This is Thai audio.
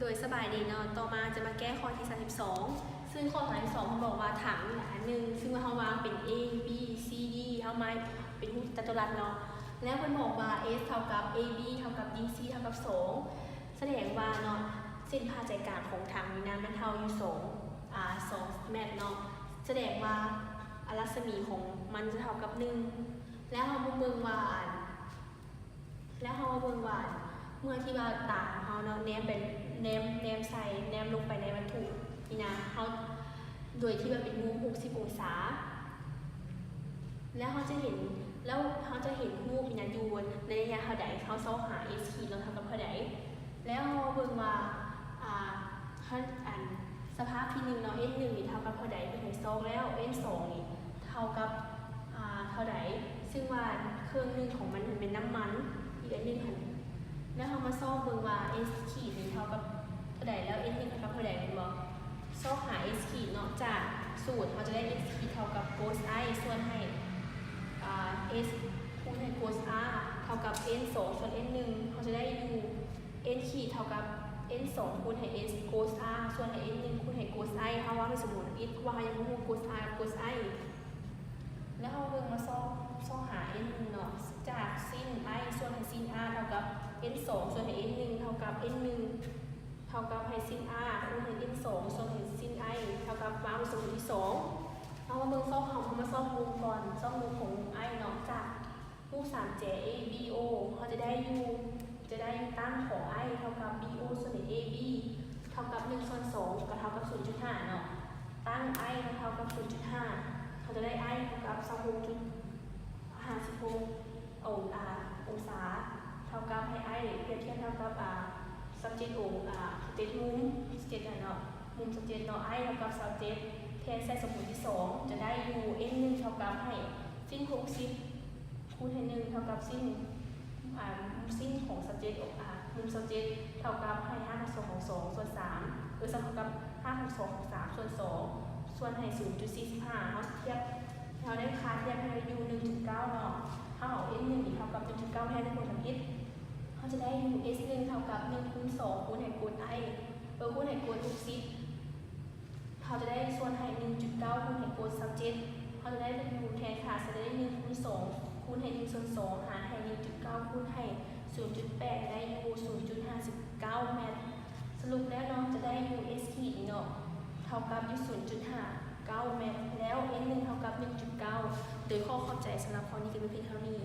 โดยสบายดีเนาะต่อมาจะมาแก้ข้อที่32ซึ่งข้อ32เขาบอกว่าถังอันหนึ่งซึ่งว่าเขาวางเป็น A B C D เขามาเป็นรูปจัตุรัสเนาะแล้วมันบอกว่า S เท่ากับ AB เท่ากับ DC เท่ากับ2แสดงว่าเนาะเส้นผ่าใจกลางของถังนี้นะมันเท่าอยู่2เมตรเนาะแสดงว่ารัศมีของมันจะเท่ากับ1แล้วเราเบิ่งว่าเมื่อที่ว่าตาเขาเนาะแนมเป็นแนมใส่แนมลงไปในวัตถุนี่นะเขาโดยที่ว่าเป็นมุม60องศาแล้วเขาจะเห็นรูปนี่นะอยู่ในระยะเท่าใดเขาเซาหา s ขีดเราเท่ากับเท่าใดแล้วเราเบิ่งว่าสภาพที่1เนาะ s 1นี่เท่ากับเท่าใดเป็น2แล้ว s 2นี่เท่ากับเท่าใดซึ่งว่าเครื่องนึงของมันเป็นน้ำมันอีกอันนึงค่ะแล้วเรามาซ่อมเบิ่งว่า s ขีดนี่เท่ากับเท่าใดแล้ว s 1เท่ากับเท่าใดแม่นบ่ซ่อมหา s ขีดเนาะจากสูตรเราจะได้ s ขีดเท่ากับ cos i ส่วนให้s คูณให้ cos r เท่ากับ n 2ส่วน n 1เราจะได้ u n ขีดเท่ากับ n 2คูณให้ s cos r ส่วนให้ n 1คูณให้ cos i เฮาว่าเป็นสมมุติอีกว่ายังบ่ฮู้ cos r cos i แล้วเราเบิ่งมาซ่อหา n 1เนาะจากsin i ส่วนให้ sin r เท่ากับ n 2ส่วนให้ n 1เท่ากับ n 1เท่ากับให้ sin r คูณให้ n 2ส่วนให้ sin i เท่ากับวางเป็นสมมุติที่2เอามาเบิ่งซ่อเขามาซ่อมุมก่อนซ่อมุมของ i เนาะจากรูป 3j ABO เขาจะได้ตั้งของ i เท่ากับ BO ส่วน AB เท่ากับ1ส่วน2ก็เท่ากับ 0.5 เนาะตั้ง i เท่ากับ 0.5 เขาจะได้ i เท่ากับ 26.56 องศาเท่ากับให้ i เปรียบเทียบเท่ากับ17มุม17เนาะมุม17เนาะ i เท่ากับ27แทนใส่สมมุติที่2จะได้ u n 1เท่ากับให้sin60คูณให้1เท่ากับsinของ17มุม17เท่ากับให้5 2ของ2ส่วน3หรือเท่ากับ5 2ของ3ส่วน2ส่วนให้ 0.45 เราได้ค่าเทียบให้ u 1.9 เนาะถ้าเอา s 1เท่ากับ 1.9 แทนในบนทำ s เขาจะได้ u s 1เท่ากับ1คูณ2คูณให้คูณ i คูณให้คูณ60เขาจะได้ส่วนให้ 1.9 คูณให้คูณ37เขาจะได้ u แทนค่าจะได้1คูณ2คูณให้1ส่วน2หารให้ 1.9 คูณให้ 0.8 ได้ u 0.59 เมตรสรุปแล้วเนาะจะได้ u s ขีดเนาะเท่ากับ u 0.59 เมตรแล้ว n 1เท่ากับ 1.9 โดยข้อเข้าใจสำหรับข้อนี้ก็เป็นเพียงเท่านี้